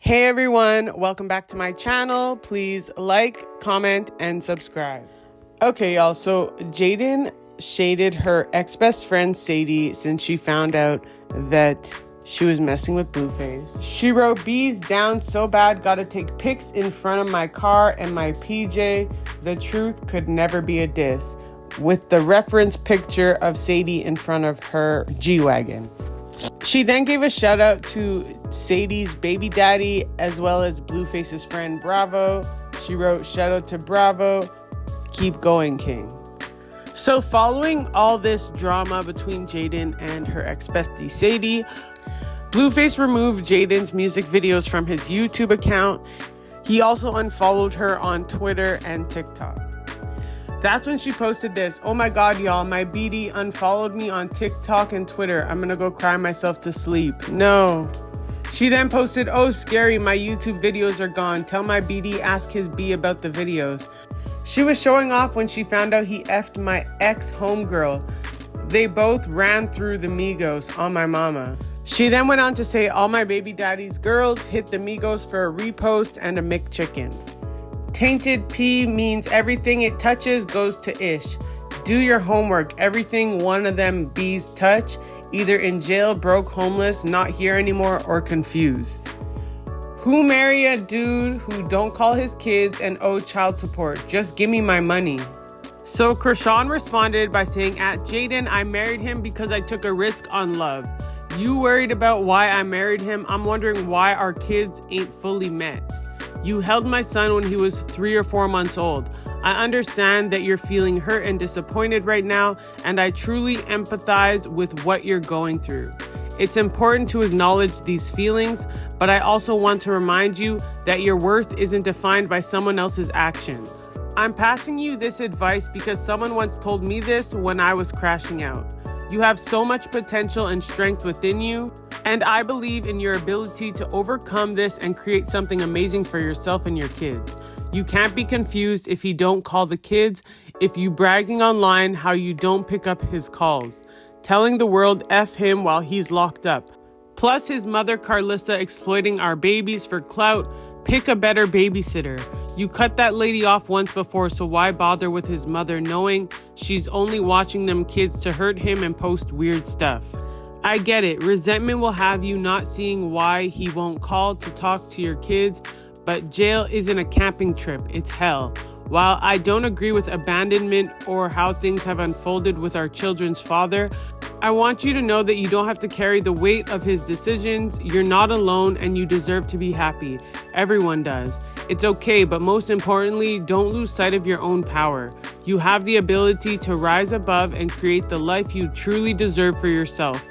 Hey everyone, welcome back to my channel. Please like, comment, and subscribe. Okay, y'all, so Jaidyn shaded her ex-best friend Sadie since she found out that she was messing with Blueface. She wrote, "Bees down so bad, gotta take pics in front of my car and my PJ. The truth could never be a diss," with the reference picture of Sadie in front of her G-Wagon. She then gave a shout out to Sadie's baby daddy as well as Blueface's friend Bravo. She wrote, "Shout out to Bravo, keep going, King." So following all this drama between Jaidyn and her ex-bestie Sadie, Blueface removed Jaidyn's music videos from his YouTube account. He also unfollowed her on Twitter and TikTok. That's when she posted this: "Oh my god, y'all, my BD unfollowed me on TikTok and Twitter. I'm gonna go cry myself to sleep. No." She then posted, "Oh, scary, my YouTube videos are gone. Tell my BD ask his B about the videos." She was showing off when she found out he effed my ex-homegirl. They both ran through the Migos on my mama. She then went on to say, "All my baby daddy's girls hit the Migos for a repost and a McChicken. Tainted P means everything it touches goes to ish. Do your homework. Everything one of them B's touch, either in jail, broke, homeless, not here anymore, or confused. Who marry a dude who don't call his kids and owe child support? Just give me my money." So Chrisean responded by saying, "At Jaidyn, I married him because I took a risk on love. You worried about why I married him? I'm wondering why our kids ain't fully met. You held my son when he was 3 or 4 months old. I understand that you're feeling hurt and disappointed right now, and I truly empathize with what you're going through. It's important to acknowledge these feelings, but I also want to remind you that your worth isn't defined by someone else's actions. I'm passing you this advice because someone once told me this when I was crashing out. You have so much potential and strength within you, and I believe in your ability to overcome this and create something amazing for yourself and your kids. You can't be confused if you don't call the kids, if you bragging online how you don't pick up his calls, telling the world F him while he's locked up. Plus his mother Carlissa exploiting our babies for clout. Pick a better babysitter. You cut that lady off once before, so why bother with his mother knowing she's only watching them kids to hurt him and post weird stuff? I get it. Resentment will have you not seeing why he won't call to talk to your kids, but jail isn't a camping trip. It's hell. While I don't agree with abandonment or how things have unfolded with our children's father, I want you to know that you don't have to carry the weight of his decisions. You're not alone and you deserve to be happy. Everyone does. It's okay, but most importantly, don't lose sight of your own power. You have the ability to rise above and create the life you truly deserve for yourself.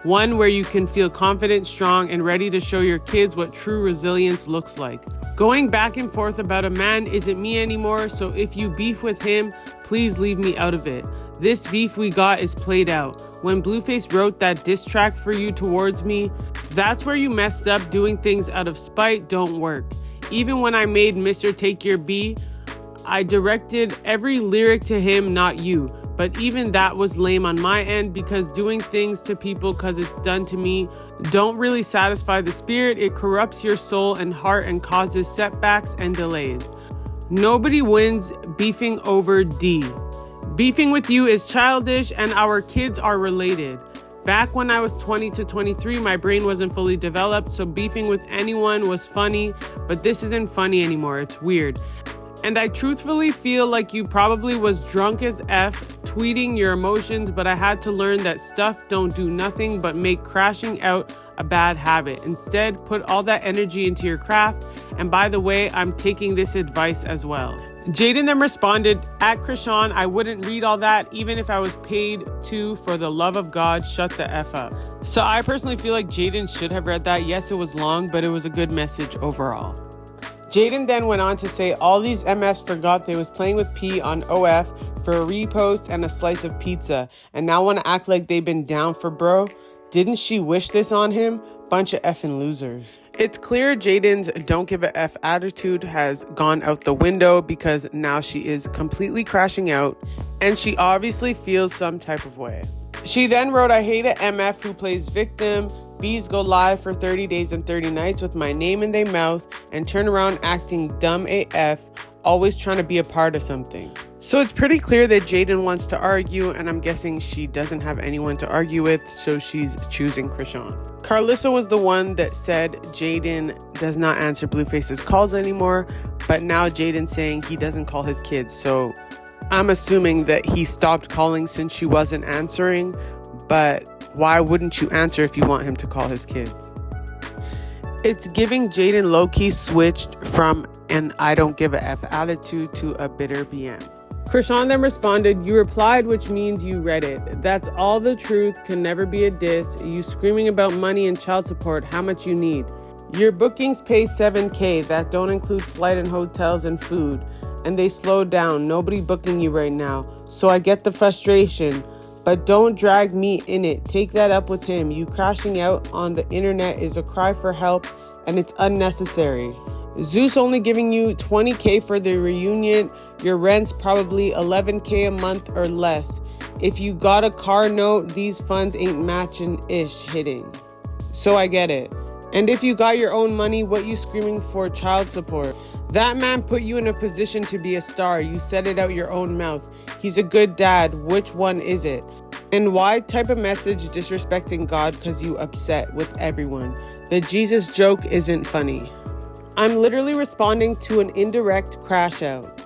One where you can feel confident, strong, and ready to show your kids what true resilience looks like. Going back and forth about a man isn't me anymore, so if you beef with him, please leave me out of it. This beef we got is played out. When Blueface wrote that diss track for you towards me, that's where you messed up. Doing things out of spite don't work. Even when I made Mr. Take Your B, I directed every lyric to him, not you. But even that was lame on my end because doing things to people because it's done to me don't really satisfy the spirit. It corrupts your soul and heart and causes setbacks and delays. Nobody wins beefing over D. Beefing with you is childish and our kids are related. Back when I was 20 to 23, my brain wasn't fully developed, so beefing with anyone was funny, but this isn't funny anymore. It's weird. And I truthfully feel like you probably was drunk as F, tweeting your emotions, but I had to learn that stuff don't do nothing but make crashing out a bad habit. Instead, put all that energy into your craft. And by the way, I'm taking this advice as well." Jaidyn then responded, "At Chrisean, I wouldn't read all that even if I was paid to. For the love of God, shut the F up." So I personally feel like Jaidyn should have read that. Yes, it was long, but it was a good message overall. Jaidyn then went on to say all these MFs forgot they was playing with P on OF for a repost and a slice of pizza, and now want to act like they've been down for bro. Didn't she wish this on him? Bunch of effing losers. It's clear Jaidyn's don't give a F attitude has gone out the window because now she is completely crashing out and she obviously feels some type of way. She then wrote, "I hate a MF who plays victim. Bees go live for 30 days and 30 nights with my name in their mouth and turn around acting dumb AF, always trying to be a part of something. So it's pretty clear that Jaidyn wants to argue, and I'm guessing she doesn't have anyone to argue with, so she's choosing Chrisean. Carlissa was the one that said Jaidyn does not answer Blueface's calls anymore, but now Jaidyn's saying he doesn't call his kids, so I'm assuming that he stopped calling since she wasn't answering, but why wouldn't you answer if you want him to call his kids? It's giving Jaidyn low-key switched from an I don't give a F attitude to a bitter BM. Chrisean then responded, "You replied, which means you read it. That's all the truth, can never be a diss. You screaming about money and child support, how much you need. Your bookings pay $7K, that don't include flight and hotels and food. And they slowed down, nobody booking you right now. So I get the frustration, but don't drag me in it. Take that up with him. You crashing out on the internet is a cry for help and it's unnecessary. Zeus only giving you $20K for the reunion. Your rent's probably $11K a month or less. If you got a car note, these funds ain't matching-ish hitting. So I get it. And if you got your own money, what you screaming for child support? That man put you in a position to be a star. You said it out your own mouth. He's a good dad. Which one is it? And why type a message disrespecting God because you upset with everyone? The Jesus joke isn't funny. I'm literally responding to an indirect crash out.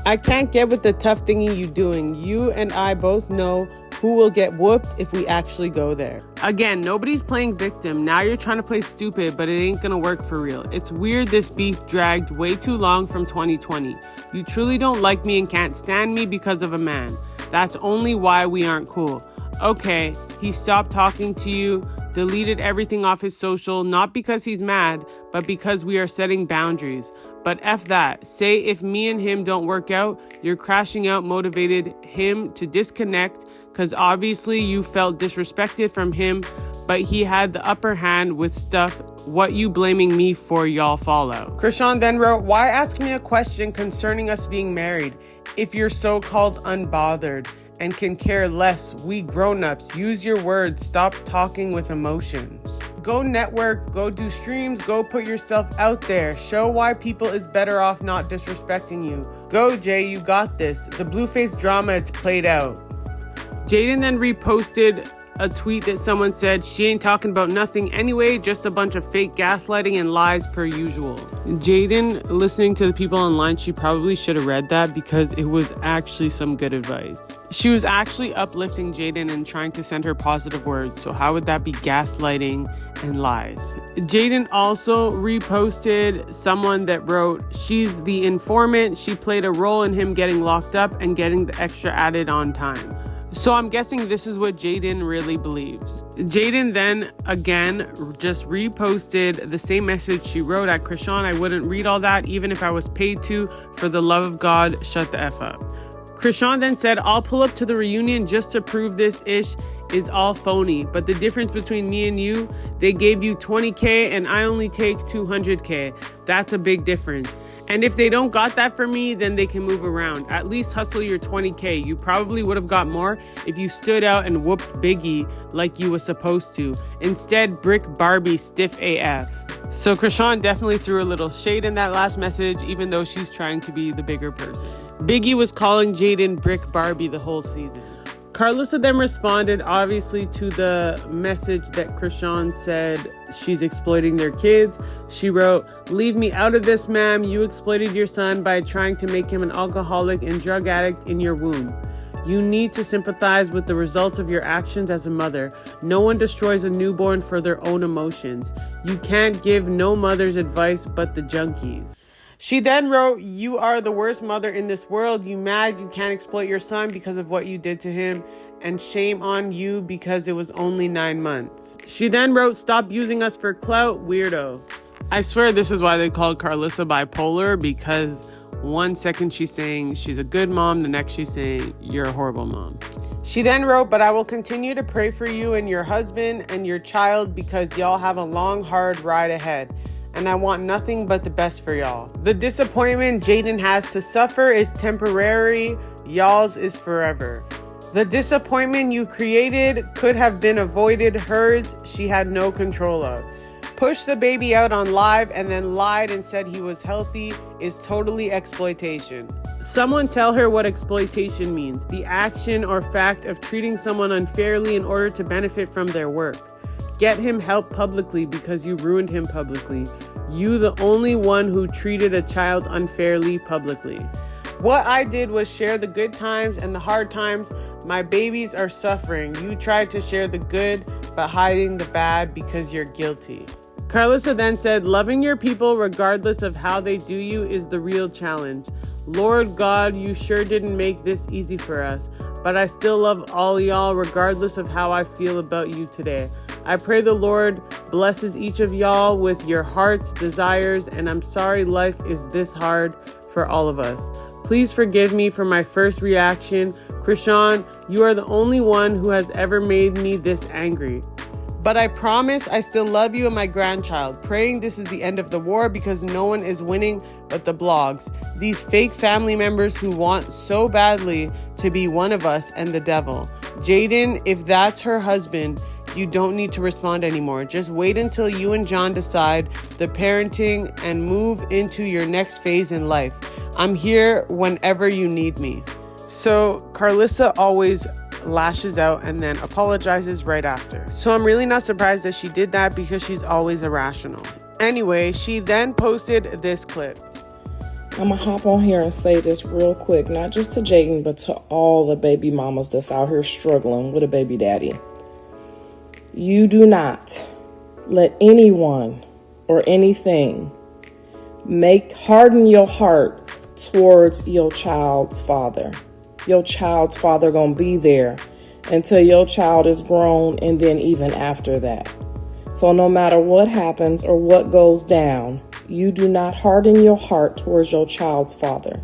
I can't get with the tough thingy you doing. You and I both know who will get whooped if we actually go there. Again, nobody's playing victim. Now you're trying to play stupid, but it ain't gonna work for real. It's weird this beef dragged way too long from 2020. You truly don't like me and can't stand me because of a man. That's only why we aren't cool. Okay, he stopped talking to you, deleted everything off his social, not because he's mad, but because we are setting boundaries. But F that. Say if me and him don't work out, you're crashing out motivated him to disconnect because obviously you felt disrespected from him, but he had the upper hand with stuff. What you blaming me for y'all fallout? Chrisean then wrote, why ask me a question concerning us being married if you're so-called unbothered and can care less? We grown-ups, use your words, stop talking with emotions. Go network, go do streams, go put yourself out there. Show why people is better off not disrespecting you. Go Jay, you got this. The Blueface drama, it's played out. Jaidyn then reposted a tweet that someone said, she ain't talking about nothing anyway, just a bunch of fake gaslighting and lies per usual. Jaidyn, listening to the people online, she probably should have read that because it was actually some good advice. She was actually uplifting Jaidyn and trying to send her positive words, so how would that be gaslighting and lies? Jaidyn also reposted someone that wrote, she's the informant, she played a role in him getting locked up and getting the extra added on time. So I'm guessing this is what Jaidyn really believes. Jaidyn then again just reposted the same message she wrote at Chrisean. I wouldn't read all that even if I was paid to. For the love of God, shut the F up. Chrisean then said, I'll pull up to the reunion just to prove this ish is all phony. But the difference between me and you, they gave you $20K and I only take $200K. That's a big difference. And if they don't got that for me, then they can move around. At least hustle your $20K. You probably would have got more if you stood out and whooped Biggie like you was supposed to. Instead, brick Barbie stiff AF. So Chrisean definitely threw a little shade in that last message, even though she's trying to be the bigger person. Biggie was calling Jaidyn brick Barbie the whole season. Carlissa then responded, obviously, to the message that Chrisean said she's exploiting their kids. She wrote, leave me out of this, ma'am. You exploited your son by trying to make him an alcoholic and drug addict in your womb. You need to sympathize with the results of your actions as a mother. No one destroys a newborn for their own emotions. You can't give no mother's advice but the junkies. She then wrote, you are the worst mother in this world. You mad you can't exploit your son because of what you did to him. And shame on you because it was only 9 months. She then wrote, stop using us for clout, weirdo. I swear this is why they called Carlissa bipolar, because one second she's saying she's a good mom, the next she's saying you're a horrible mom. She then wrote, but I will continue to pray for you and your husband and your child because y'all have a long, hard ride ahead. And I want nothing but the best for y'all. The disappointment Jaidyn has to suffer is temporary. Y'all's is forever. The disappointment you created could have been avoided. Hers, she had no control of. Pushed the baby out on live and then lied and said he was healthy is totally exploitation. Someone tell her what exploitation means. The action or fact of treating someone unfairly in order to benefit from their work. Get him help publicly because you ruined him publicly. You the only one who treated a child unfairly publicly. What I did was share the good times and the hard times. My babies are suffering. You tried to share the good, but hiding the bad because you're guilty. Carlissa then said, loving your people regardless of how they do you is the real challenge. Lord God, you sure didn't make this easy for us, but I still love all y'all regardless of how I feel about you today. I pray the Lord blesses each of y'all with your heart's desires, and I'm sorry life is this hard for all of us. Please forgive me for my first reaction. Chrisean, you are the only one who has ever made me this angry. But I promise I still love you and my grandchild. Praying this is the end of the war because no one is winning but the blogs. These fake family members who want so badly to be one of us and the devil. Jaidyn, if that's her husband, you don't need to respond anymore. Just wait until you and John decide the parenting and move into your next phase in life. I'm here whenever you need me. So Carlissa always lashes out and then apologizes right after. So I'm really not surprised that she did that because she's always irrational. Anyway, she then posted this clip. I'm gonna hop on here and say this real quick, not just to Jaidyn, but to all the baby mamas that's out here struggling with a baby daddy. You do not let anyone or anything harden your heart towards your child's father. Your child's father gonna be there until your child is grown, and then even after that. So no matter what happens or what goes down, you do not harden your heart towards your child's father.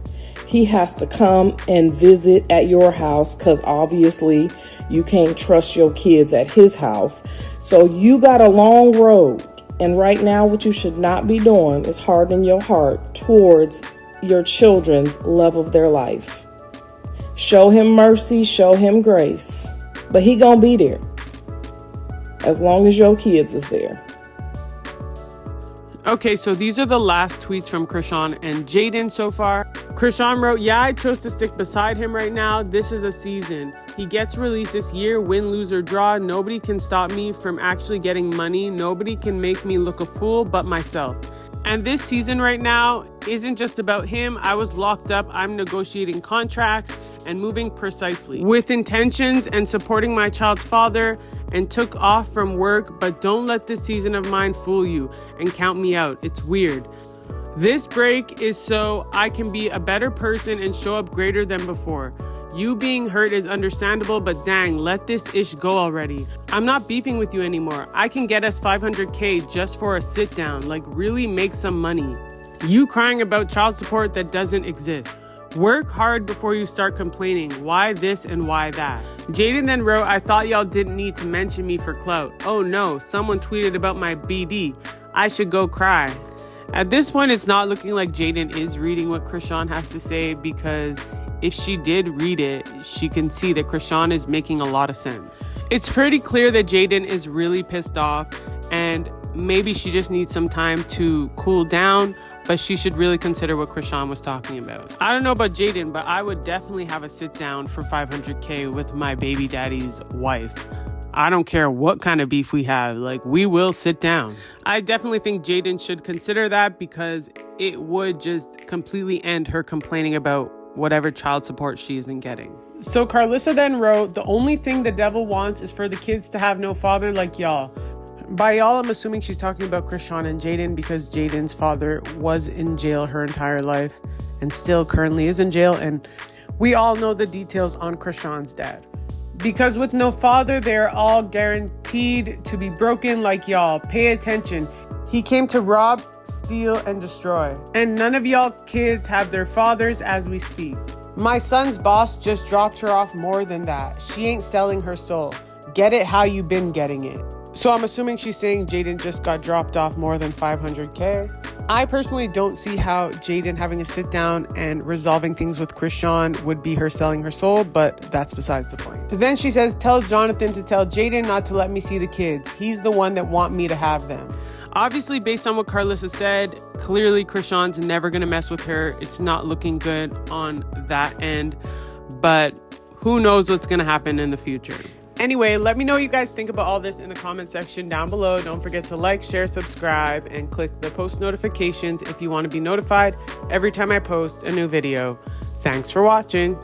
He has to come and visit at your house because obviously you can't trust your kids at his house. So you got a long road. And right now what you should not be doing is harden your heart towards your children's love of their life. Show him mercy, show him grace. But he gonna be there as long as your kids is there. Okay, so these are the last tweets from Chrisean and Jaidyn so far. Chrisean wrote, yeah, I chose to stick beside him right now. This is a season. He gets released this year, win, lose, or draw. Nobody can stop me from actually getting money. Nobody can make me look a fool but myself. And this season right now isn't just about him. I was locked up. I'm negotiating contracts and moving precisely with intentions and supporting my child's father, and took off from work, but don't let this season of mine fool you and count me out. It's weird. This break is so I can be a better person and show up greater than before. You being hurt is understandable, but dang, let this ish go already. I'm not beefing with you anymore. I can get us 500K just for a sit down, like really make some money. You crying about child support that doesn't exist. Work hard before you start complaining. Why this and why that? Jaidyn then wrote, I thought y'all didn't need to mention me for clout. Oh no, someone tweeted about my BD. I should go cry. At this point, it's not looking like Jaidyn is reading what Chrisean has to say, because if she did read it, she can see that Chrisean is making a lot of sense. It's pretty clear that Jaidyn is really pissed off, and maybe she just needs some time to cool down, but she should really consider what Chrisean was talking about. I don't know about Jaidyn, but I would definitely have a sit down for 500K with my baby daddy's wife. I don't care what kind of beef we have, like we will sit down. I definitely think Jaidyn should consider that, because it would just completely end her complaining about whatever child support she isn't getting. So Carlissa then wrote, the only thing the devil wants is for the kids to have no father like y'all. By y'all, I'm assuming she's talking about Chrisean and Jaidyn, because Jaidyn's father was in jail her entire life and still currently is in jail. And we all know the details on Chrisean's dad. Because with no father, they're all guaranteed to be broken like y'all. Pay attention. He came to rob, steal, and destroy. And none of y'all kids have their fathers as we speak. My son's boss just dropped her off more than that. She ain't selling her soul. Get it how you been getting it. So I'm assuming she's saying Jaidyn just got dropped off more than 500K. I personally don't see how Jaidyn having a sit down and resolving things with Chrisean would be her selling her soul, but that's besides the point. Then she says, tell Jonathan to tell Jaidyn not to let me see the kids. He's the one that want me to have them. Obviously, based on what Carlissa said, clearly Chrisean's never going to mess with her. It's not looking good on that end, but who knows what's going to happen in the future. Anyway, let me know what you guys think about all this in the comment section down below. Don't forget to like, share, subscribe, and click the post notifications if you want to be notified every time I post a new video. Thanks for watching.